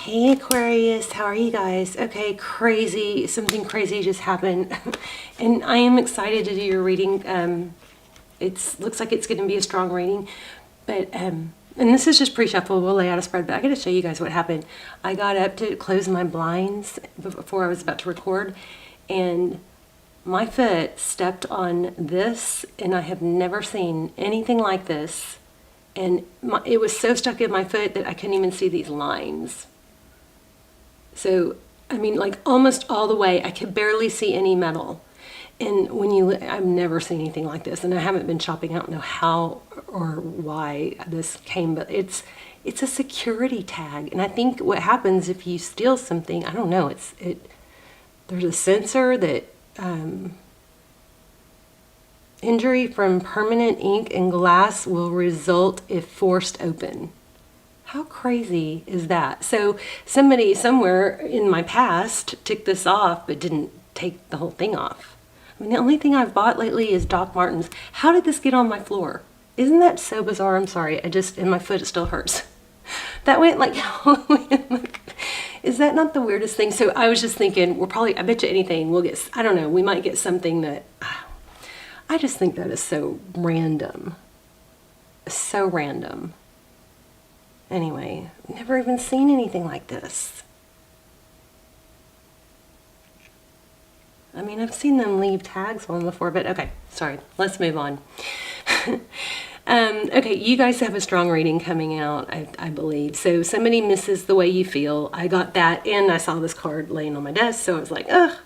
Hey Aquarius, how are you guys? Okay, crazy, something crazy just happened. And I am excited to do your reading. Looks like it's going to be a strong reading. But, and this is just pre-shuffle, we'll lay out a spread, but I got to show you guys what happened. I got up to close my blinds before I was about to record, and my foot stepped on this, and I have never seen anything like this. And it was so stuck in my foot that I couldn't even see these lines. So, I mean, like almost all the way, I could barely see any metal. And I've never seen anything like this, and I haven't been shopping. I don't know how or why this came, but it's a security tag. And I think what happens if you steal something, I don't know, there's a sensor that, injury from permanent ink and glass will result if forced open. How crazy is that? So somebody somewhere in my past took this off but didn't take the whole thing off. I mean, the only thing I've bought lately is Doc Martens. How did this get on my floor? Isn't that so bizarre? I'm sorry. In my foot, it still hurts. That went like, is that not the weirdest thing? So I was just thinking, I bet you anything, we'll get, I don't know, we might get something that, I just think that is so random. So random. Anyway, never even seen anything like this. I mean, I've seen them leave tags on before, but okay, sorry, let's move on. Okay, you guys have a strong reading coming out, I believe. So somebody misses the way you feel. I got that, and I saw this card laying on my desk, so I was like, ugh.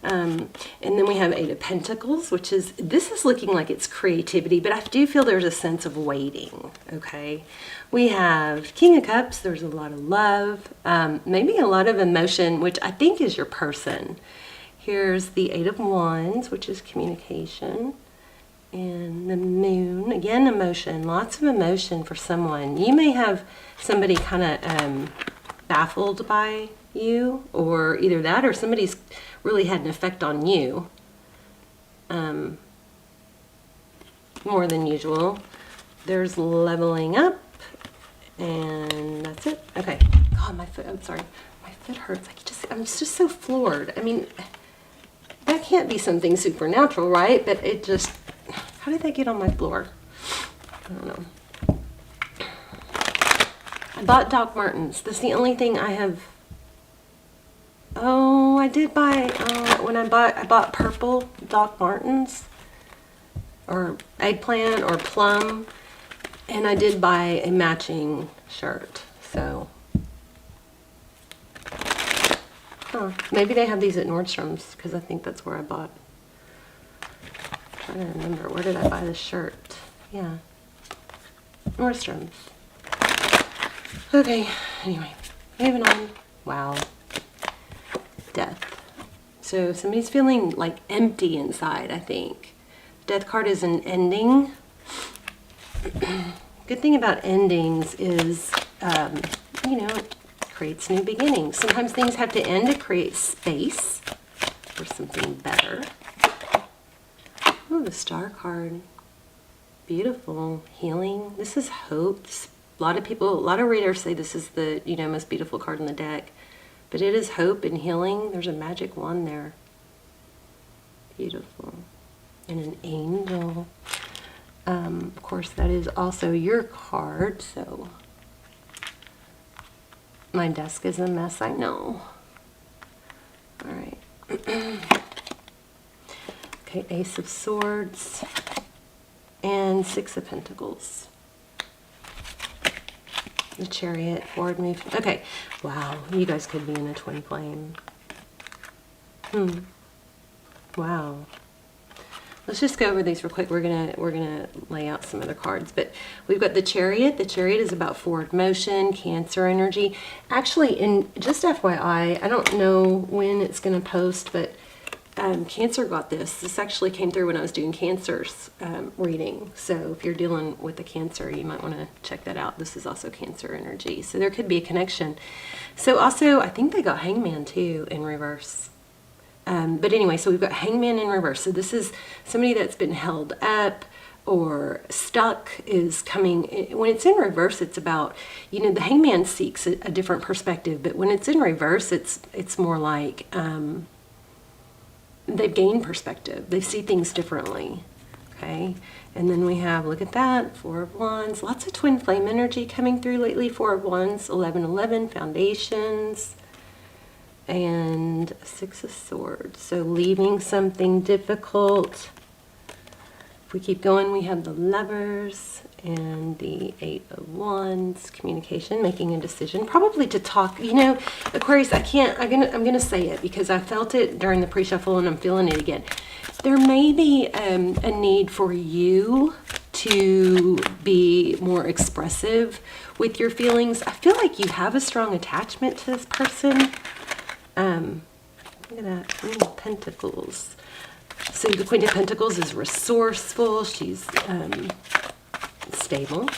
And then we have Eight of Pentacles, this is looking like it's creativity, but I do feel there's a sense of waiting, okay? We have King of Cups, there's a lot of love, maybe a lot of emotion, which I think is your person. Here's the Eight of Wands, which is communication, and the Moon, again, emotion, lots of emotion for someone. You may have somebody kind of baffled by you, or either that or somebody's really had an effect on you more than usual. There's leveling up, and that's it. Okay. God, my foot, I'm sorry, my foot hurts. I'm just so floored. I mean, that can't be something supernatural, right? But it just, how did that get on my floor? I don't know. I bought Doc Martens. That's the only thing I have. Oh, I did buy, I bought purple Doc Martens, or eggplant, or plum, and I did buy a matching shirt, so. Huh, maybe they have these at Nordstrom's, because I think that's where I bought. I'm trying to remember, where did I buy this shirt? Yeah, Nordstrom's. Okay, anyway, moving on. Wow. Death. So somebody's feeling like empty inside, I think. Death card is an ending. Good thing about endings is, it creates new beginnings. Sometimes things have to end to create space for something better. Oh, the Star card. Beautiful. Healing. This is hope. A lot of readers say this is the, most beautiful card in the deck. But it is hope and healing. There's a magic wand there. Beautiful. And an angel. Of course, that is also your card, so. My desk is a mess, I know. All right. Okay, Ace of Swords. And Six of Pentacles. The Chariot, forward move. Okay, wow, you guys could be in a twin flame. Wow. Let's just go over these real quick. We're gonna lay out some other cards, but we've got the Chariot. The Chariot is about forward motion, Cancer energy. Actually, in just FYI, I don't know when it's gonna post, but Cancer got this. This actually came through when I was doing Cancer's reading. So if you're dealing with the Cancer, you might want to check that out. This is also Cancer energy. So there could be a connection. So also, I think they got Hangman too in reverse. But anyway, so we've got Hangman in reverse. So this is somebody that's been held up, or stuck is coming. When it's in reverse, it's about, you know, the hangman seeks a different perspective, but when it's in reverse, it's more like they've gained perspective. They see things differently. Okay, and then we have, look at that, Four of Wands. Lots of twin flame energy coming through lately. Four of Wands, 1111, foundations, and Six of Swords. So leaving something difficult. If we keep going, we have the Lovers and the Eight of Wands, communication, making a decision, probably to talk. You know, Aquarius, I'm gonna say it because I felt it during the pre-shuffle and I'm feeling it again. There may be a need for you to be more expressive with your feelings. I feel like you have a strong attachment to this person. Look at that, Queen of Pentacles. So the Queen of Pentacles is resourceful. She's stable.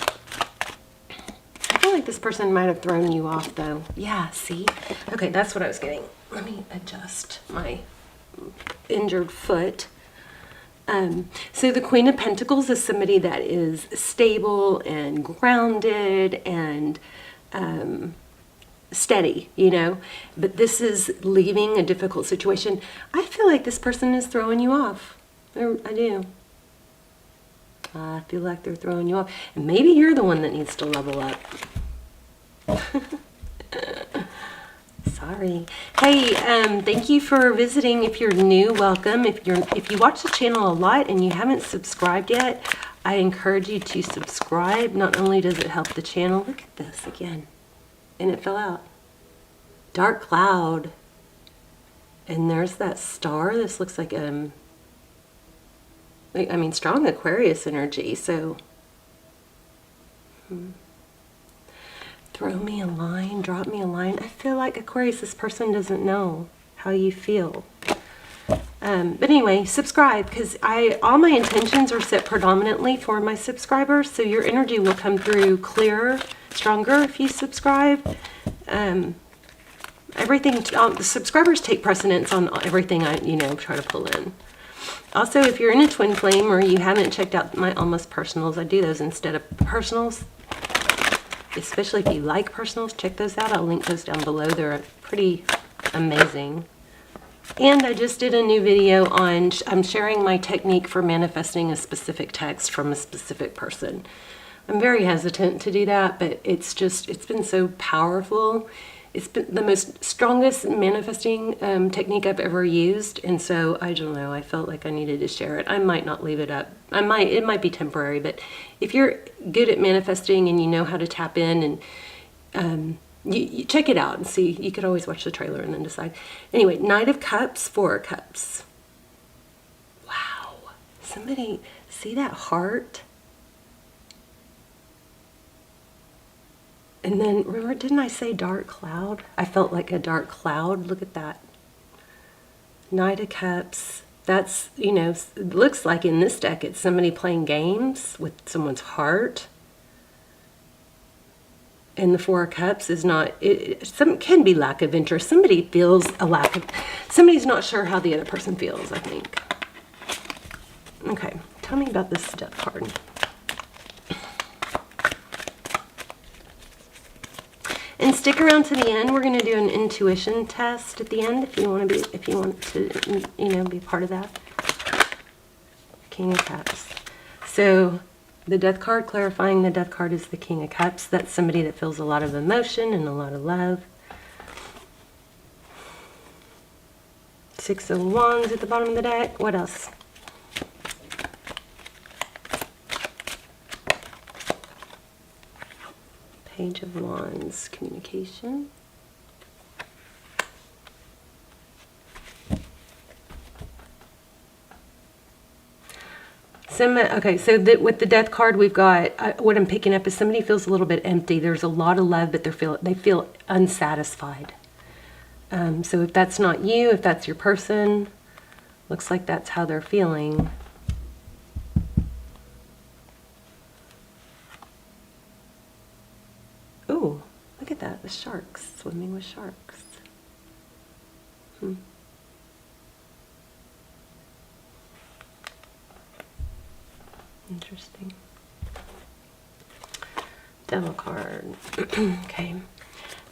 I feel like this person might have thrown you off, though. Yeah, see? Okay, that's what I was getting. Let me adjust my injured foot. So the Queen of Pentacles is somebody that is stable and grounded and steady, you know, but this is leaving a difficult situation. I feel like this person is throwing you off. I do. I feel like they're throwing you off. And maybe you're the one that needs to level up. Sorry. Hey, thank you for visiting. If you're new, welcome. If you watch the channel a lot and you haven't subscribed yet, I encourage you to subscribe. Not only does it help the channel, look at this again. And it fell out. Dark cloud. And there's that star. This looks like I mean, strong Aquarius energy. So throw me a line, drop me a line. I feel like, Aquarius, this person doesn't know how you feel. But anyway, subscribe, because all my intentions are set predominantly for my subscribers, so your energy will come through clearer, stronger if you subscribe. The subscribers take precedence on everything I, try to pull in. Also, if you're in a twin flame or you haven't checked out my almost personals, I do those instead of personals. Especially if you like personals, check those out. I'll link those down below. They're pretty amazing. And I just did a new video on, I'm sharing my technique for manifesting a specific text from a specific person. I'm very hesitant to do that, but it's been so powerful. It's been the most strongest manifesting technique I've ever used. And so, I don't know, I felt like I needed to share it. I might not leave it up. It might be temporary, but if you're good at manifesting and you know how to tap in and you check it out and see. You could always watch the trailer and then decide. Anyway, Knight of Cups, Four of Cups. Wow. Somebody, see that heart? And then, remember, didn't I say dark cloud? I felt like a dark cloud. Look at that. Knight of Cups. That's, it looks like in this deck it's somebody playing games with someone's heart. And the Four of Cups is not, can be lack of interest. Somebody feels somebody's not sure how the other person feels, I think. Okay, tell me about this death card. And stick around to the end. We're going to do an intuition test at the end if you want to be part of that. King of Cups. So the death card, clarifying the death card, is the King of Cups. That's somebody that feels a lot of emotion and a lot of love. Six of Wands at the bottom of the deck. What else? Page of Wands, communication. Okay, so with the death card, we've got, what I'm picking up is somebody feels a little bit empty. There's a lot of love, but they feel unsatisfied. So if that's not you, if that's your person, looks like that's how they're feeling. Ooh, look at that, the sharks, swimming with sharks. Interesting. Devil card. Okay.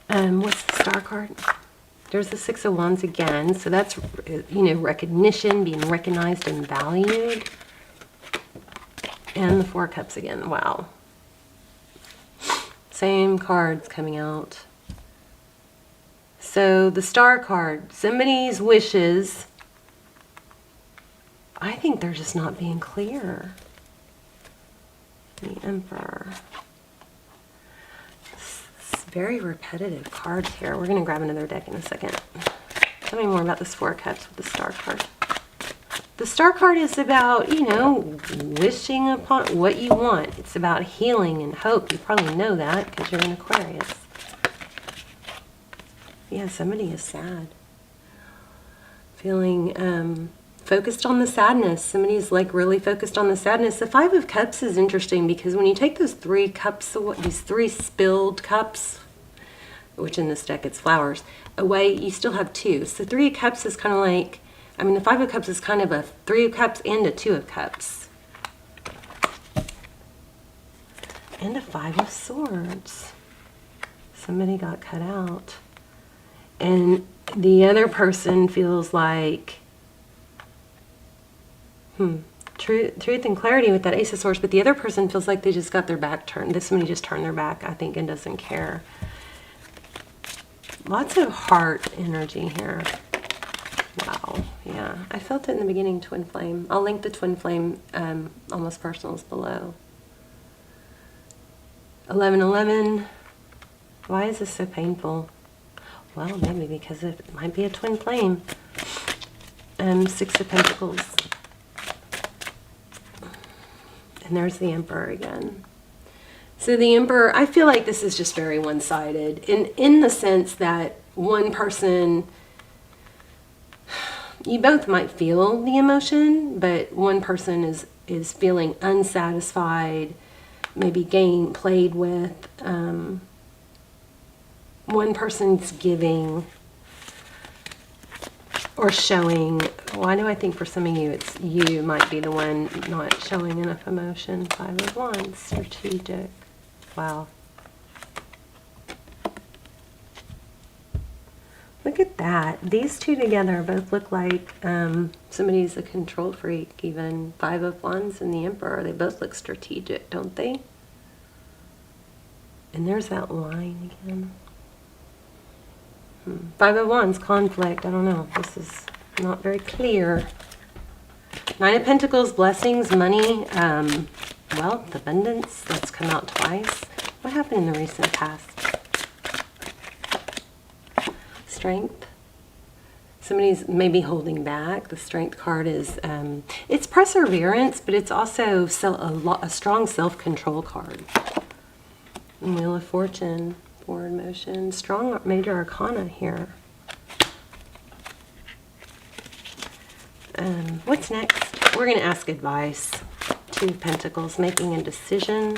What's the star card? There's the Six of Wands again. So that's, you know, recognition, being recognized and valued. And the Four of Cups again. Wow. Same cards coming out. So the Star card, somebody's wishes, I think they're just not being clear. The Emperor. It's very repetitive cards here. We're going to grab another deck in a second. Tell me more about this Four of Cups with the Star card. The Star card is about, you know, wishing upon what you want. It's about healing and hope. You probably know that because you're an Aquarius. Yeah, somebody is sad. Feeling focused on the sadness. Somebody's like really focused on the sadness. The Five of Cups is interesting because when you take those 3 cups, these 3 spilled cups, which in this deck it's flowers, away, you still have 2. So 3 of Cups is kind of like, I mean, the Five of Cups is kind of a 3 of Cups and a 2 of Cups. And a Five of Swords. Somebody got cut out. And the other person feels like, truth and clarity with that Ace of Swords, but the other person feels like they just got their back turned. This somebody just turned their back, I think, and doesn't care. Lots of heart energy here. Wow, yeah. I felt it in the beginning, Twin Flame. I'll link the Twin Flame Almost Personals below. 1111. Why is this so painful? Well, maybe because it might be a Twin Flame. 6 of Pentacles. And there's the Emperor again. So the Emperor, I feel like this is just very one-sided. In the sense that one person, you both might feel the emotion, but one person is feeling unsatisfied, maybe played with. One person's giving or showing. Why do I think for some of you, it's you might be the one not showing enough emotion? 5 of Wands, strategic. Wow. Look at that. These two together both look like somebody's a control freak, even 5 of Wands and the Emperor. They both look strategic, don't they? And there's that line again. 5 of Wands, conflict. I don't know. This is not very clear. 9 of Pentacles, blessings, money, wealth, abundance. That's come out twice. What happened in the recent past? Strength. Somebody's maybe holding back. The Strength card is, it's perseverance, but it's also a strong self-control card. And Wheel of Fortune, forward motion, strong major arcana here. What's next? We're going to ask advice. 2 of Pentacles, making a decision.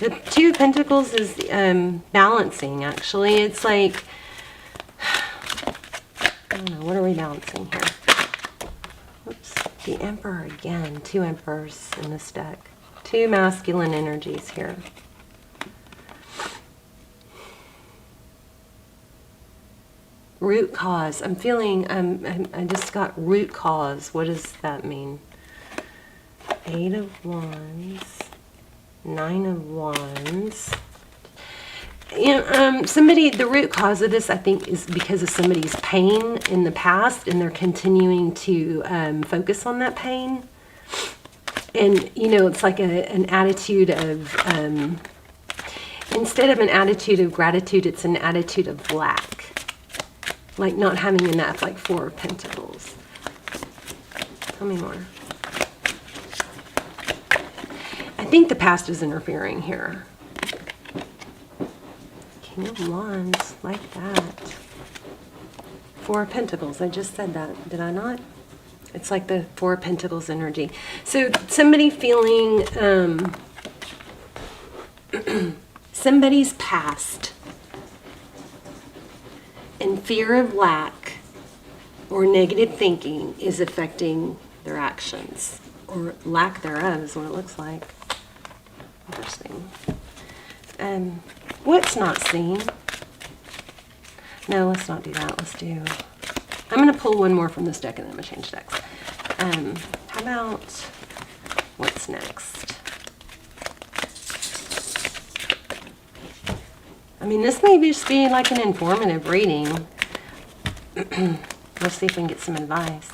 The 2 of Pentacles is balancing, actually. It's like, I don't know, what are we balancing here? Oops, the Emperor again. 2 Emperors in this deck. 2 masculine energies here. Root cause. I'm feeling, I just got root cause. What does that mean? 8 of Wands. 9 of Wands. And the root cause of this, I think, is because of somebody's pain in the past, and they're continuing to focus on that pain. And, you know, it's like an attitude of, instead of an attitude of gratitude, it's an attitude of lack. Like not having enough, like 4 of Pentacles. Tell me more. I think the past is interfering here. King of Wands, like that. 4 of Pentacles, I just said that, did I not? It's like the 4 of Pentacles energy. So somebody feeling, somebody's past and fear of lack or negative thinking is affecting their actions, or lack thereof is what it looks like. Interesting. What's not seen? No, let's not do that. Let's do... I'm going to pull one more from this deck and then I'm going to change decks. How about what's next? I mean, this may just be like an informative reading. Let's see if we can get some advice.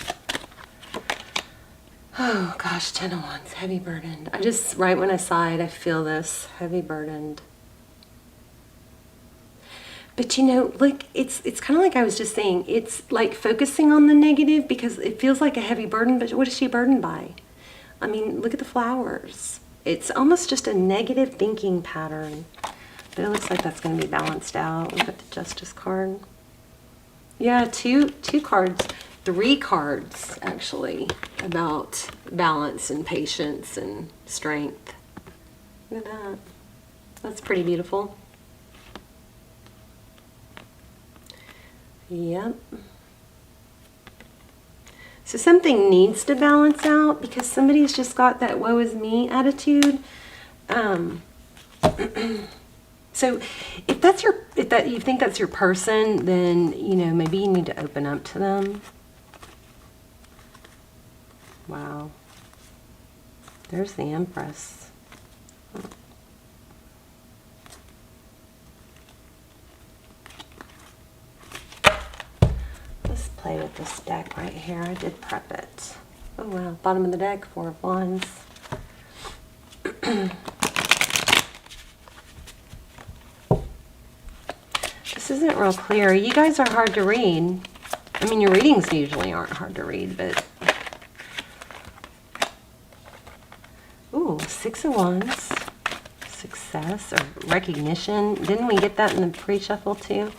Oh gosh, 10 of Wands, heavy burdened. I just, right when I sighed, I feel this, heavy burdened. But you know, like, it's kind of like I was just saying, it's like focusing on the negative because it feels like a heavy burden, but what is she burdened by? I mean, look at the flowers. It's almost just a negative thinking pattern. But it looks like that's going to be balanced out. Look at the Justice card. Yeah, two cards, 3 cards, actually, about balance and patience and strength. Look at that. That's pretty beautiful. Yep. So something needs to balance out because somebody's just got that woe is me attitude. So if you think that's your person, then, you know, maybe you need to open up to them. Wow. There's the Empress. Let's play with this deck right here. I did prep it. Oh wow, bottom of the deck, 4 of Wands. This isn't real clear. You guys are hard to read. I mean, your readings usually aren't hard to read, but... Ooh, 6 of Wands. Success or recognition. Didn't we get that in the pre-shuffle too?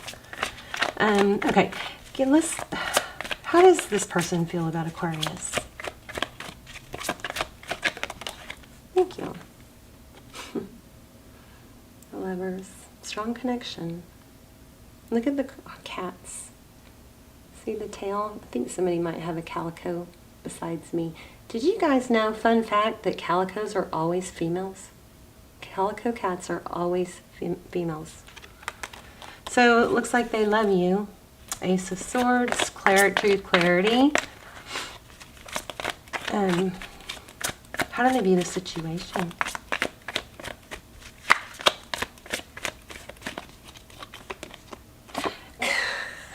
Okay, how does this person feel about Aquarius? Thank you. The Lovers. Strong connection. Look at the cats. See the tail? I think somebody might have a calico besides me. Did you guys know, fun fact, that calicos are always females? Calico cats are always females. So it looks like they love you. Ace of Swords, truth, clarity. How do they view the situation?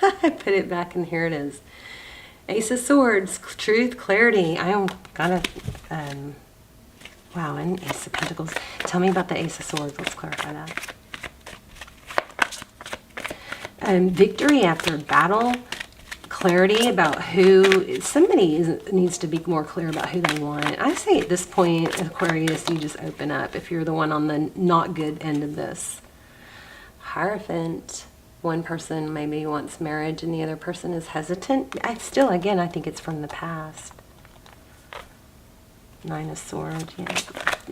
I put it back and here it is. Ace of Swords, truth, clarity. I gotta, wow, and Ace of Pentacles. Tell me about the Ace of Swords. Let's clarify that. Victory after battle, clarity about somebody needs to be more clear about who they want. I say at this point, Aquarius, you just open up if you're the one on the not good end of this. Hierophant, one person maybe wants marriage and the other person is hesitant. I think it's from the past. 9 of Swords, yeah.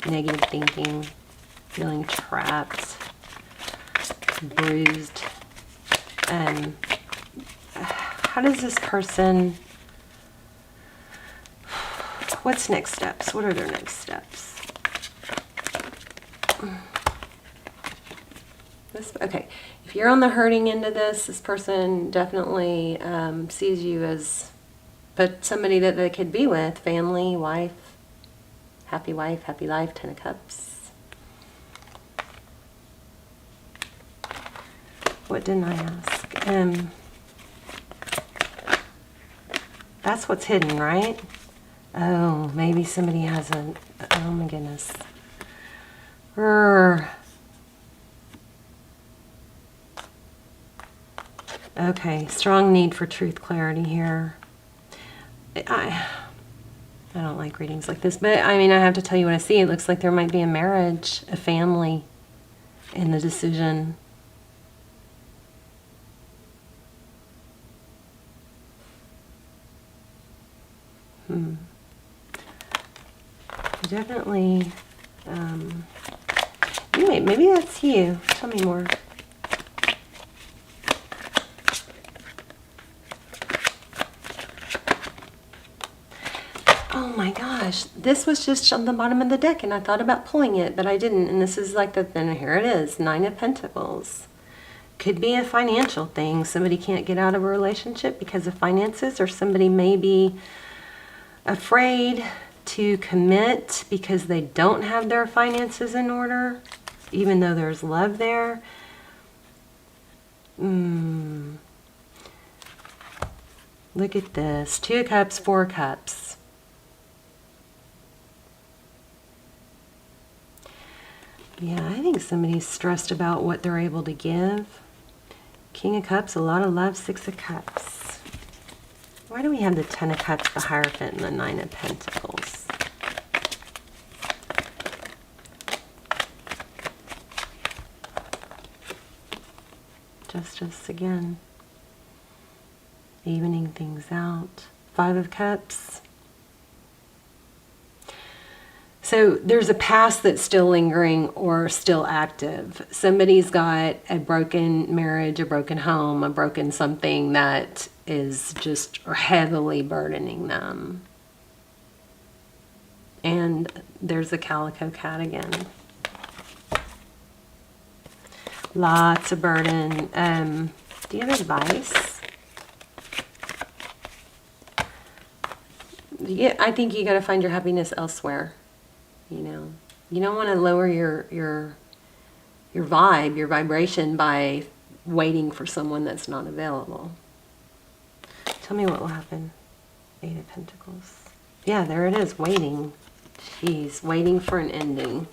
Negative thinking, feeling trapped, bruised. How does this person, what's next steps? What are their next steps? Okay, if you're on the hurting end of this person definitely sees you as somebody that they could be with, family, wife, happy life, 10 of Cups. What didn't I ask? That's what's hidden, right? Oh, maybe somebody has oh my goodness. Okay, strong need for truth, clarity here. I don't like readings like this, but I mean, I have to tell you what I see. It looks like there might be a marriage, a family in the decision. Definitely, maybe that's you. Tell me more. Oh my gosh, this was just on the bottom of the deck and I thought about pulling it, but I didn't. And this is like then here it is, Nine of Pentacles. Could be a financial thing. Somebody can't get out of a relationship because of finances, or somebody may be afraid to commit because they don't have their finances in order, even though there's love there. Look at this. 2 of Cups, 4 of Cups. Yeah, I think somebody's stressed about what they're able to give. King of Cups, a lot of love. 6 of Cups. Why do we have the 10 of Cups, the Hierophant, and the 9 of Pentacles? Justice again. Evening things out. 5 of Cups. So there's a past that's still lingering or still active. Somebody's got a broken marriage, a broken home, a broken something that is just heavily burdening them. And there's a calico cat again. Lots of burden. Do you have advice? Yeah, I think you got to find your happiness elsewhere. You know, you don't want to lower your vibe, your vibration by waiting for someone that's not available. Tell me what will happen. 8 of Pentacles. Yeah, there it is, waiting. Jeez, waiting for an ending.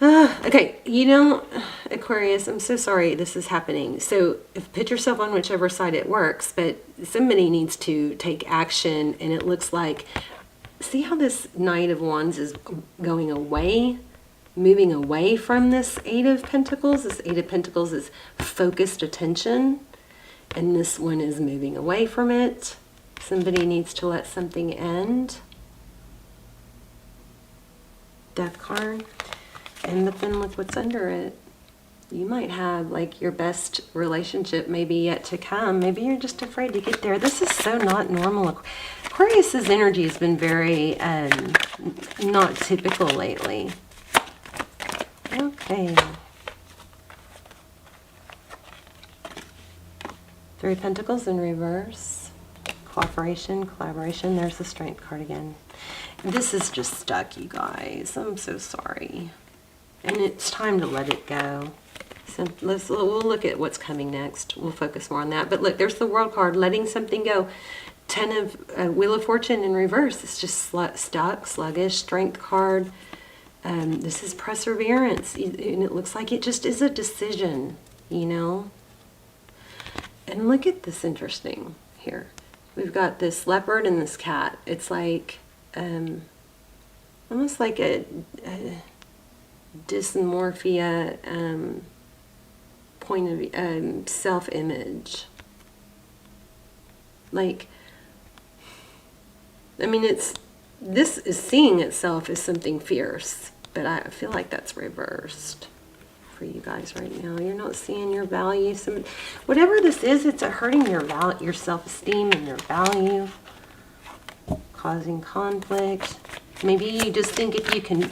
Okay, you know, Aquarius, I'm so sorry this is happening. So put yourself on whichever side it works, but somebody needs to take action, and it looks like, see how this Knight of Wands is going away, moving away from this 8 of Pentacles? This 8 of Pentacles is focused attention, and this one is moving away from it. Somebody needs to let something end. Death card. But then look what's under it. You might have like your best relationship maybe yet to come. Maybe you're just afraid to get there. This is so not normal. Aquarius's energy has been very not typical lately. Okay. 3 of Pentacles in reverse. Cooperation, collaboration. There's the Strength card again. This is just stuck, you guys. I'm so sorry. And it's time to let it go. So we'll look at what's coming next. We'll focus more on that. But look, there's the World card, letting something go. 10 of Wheel of Fortune in reverse. It's just stuck, sluggish. Strength card. This is perseverance. And it looks like it just is a decision, you know. And look at this interesting here. We've got this leopard and this cat. It's like almost like a dysmorphia point of self-image. Like, I mean, this is seeing itself as something fierce, but I feel like that's reversed for you guys right now. You're not seeing your value. Whatever this is, it's hurting your self-esteem and your value, causing conflict. Maybe you just think if you can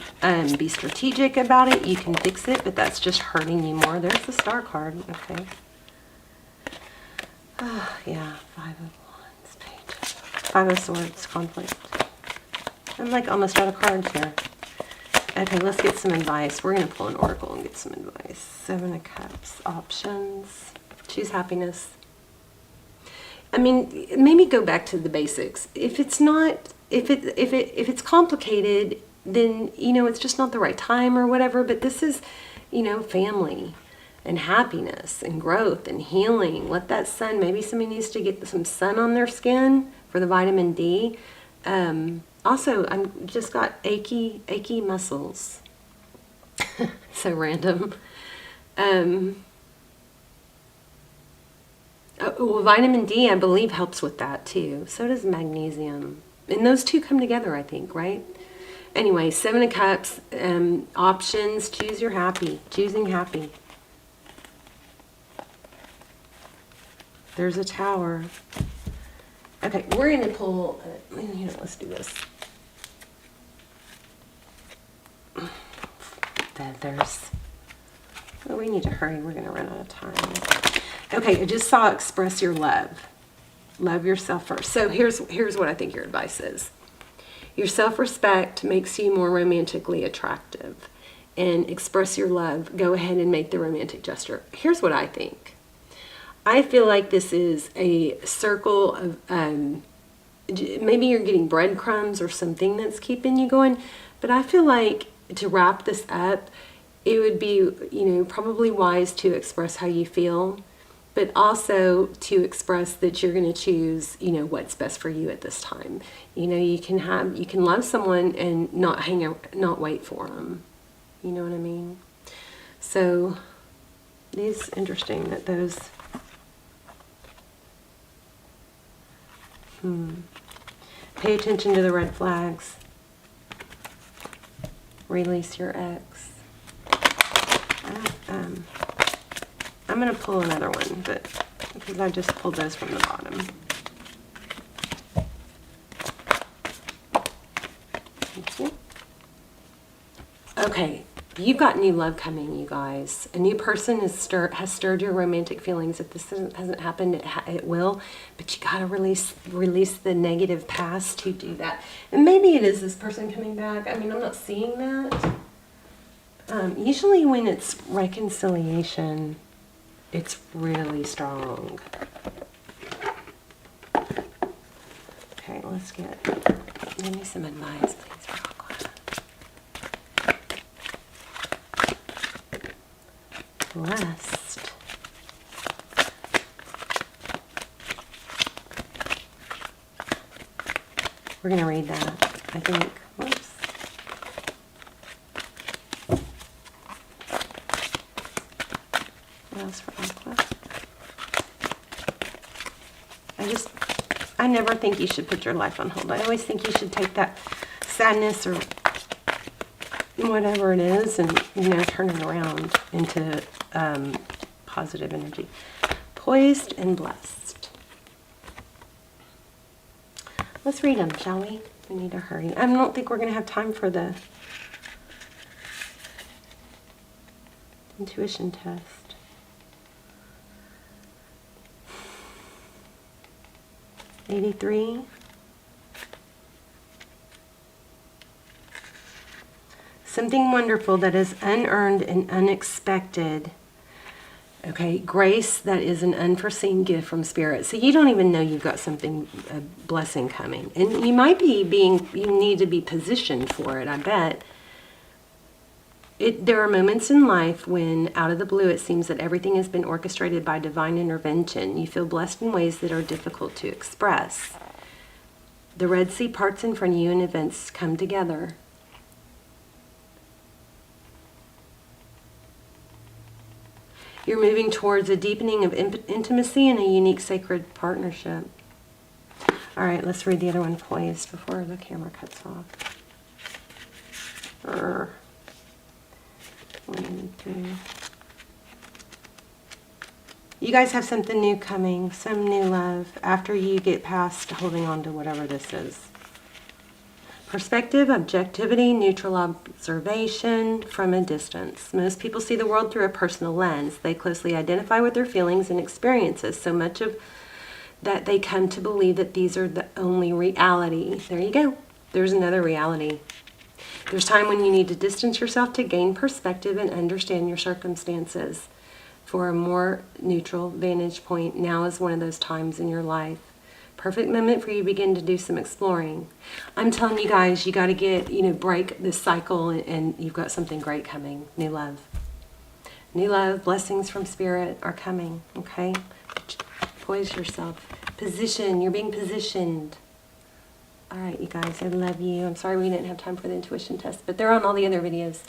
be strategic about it, you can fix it, but that's just hurting you more. There's the Star card. Okay. Oh, yeah. 5 of Wands, Page. 5 of Swords, conflict. I'm like almost out of cards here. Okay, let's get some advice. We're going to pull an oracle and get some advice. 7 of Cups, options. Choose happiness. I mean, maybe go back to the basics. If it's not, if it's complicated, then, you know, it's just not the right time or whatever. But this is, you know, family and happiness and growth and healing. Let that sun, maybe somebody needs to get some sun on their skin for the vitamin D. Also, I'm just got achy muscles. So random. Well, vitamin D, I believe, helps with that too. So does magnesium. And those two come together, I think, right? Anyway, 7 of Cups, options, choose your happy, choosing happy. There's a Tower. Okay, we're going to pull, let's do this. Feathers. Oh, we need to hurry. We're going to run out of time. Okay, I just saw express your love. Love yourself first. So here's what I think your advice is. Your self-respect makes you more romantically attractive. And express your love. Go ahead and make the romantic gesture. Here's what I think. I feel like this is a circle of, maybe you're getting breadcrumbs or something that's keeping you going. But I feel like to wrap this up, it would be, probably wise to express how you feel, but also to express that you're going to choose, what's best for you at this time. You can love someone and not wait for them. You know what I mean? So, it's interesting that those. Pay attention to the red flags. Release your ex. I'm going to pull another one, but because I just pulled those from the bottom. Thank you. Okay, you've got new love coming, you guys. A new person has stirred your romantic feelings. If this hasn't happened, it will. But you got to release the negative past to do that. And maybe it is this person coming back. I mean, I'm not seeing that. Usually when it's reconciliation, it's really strong. Okay, let's give me some advice, please, for Aqua. Blessed. We're going to read that, I think. Whoops. For Aqua. I never think you should put your life on hold. I always think you should take that sadness or whatever it is and, turn it around into positive energy. Poised and blessed. Let's read them, shall we? We need to hurry. I don't think we're going to have time for the intuition test. '83. Something wonderful that is unearned and unexpected. Okay, grace that is an unforeseen gift from Spirit. So you don't even know you've got something, a blessing coming. And you might be you need to be positioned for it, I bet. There are moments in life when, out of the blue, it seems that everything has been orchestrated by divine intervention. You feel blessed in ways that are difficult to express. The Red Sea parts in front of you and events come together. You're moving towards a deepening of intimacy and a unique sacred partnership. All right, let's read the other one, Poised, before the camera cuts off. 1 and 2. You guys have something new coming, some new love, after you get past holding on to whatever this is. Perspective, objectivity, neutral observation from a distance. Most people see the world through a personal lens. They closely identify with their feelings and experiences, so much of that they come to believe that these are the only reality. There you go. There's another reality. There's time when you need to distance yourself to gain perspective and understand your circumstances. For a more neutral vantage point, now is one of those times in your life. Perfect moment for you to begin to do some exploring. I'm telling you guys, you got to get, break this cycle and you've got something great coming. New love. New love, blessings from Spirit are coming, okay? Poise yourself. Position, you're being positioned. All right, you guys, I love you. I'm sorry we didn't have time for the intuition test, but they're on all the other videos.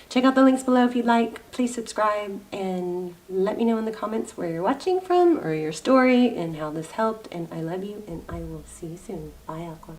Check out the links below if you'd like. Please subscribe and let me know in the comments where you're watching from or your story and how this helped. And I love you, and I will see you soon. Bye, Aqua.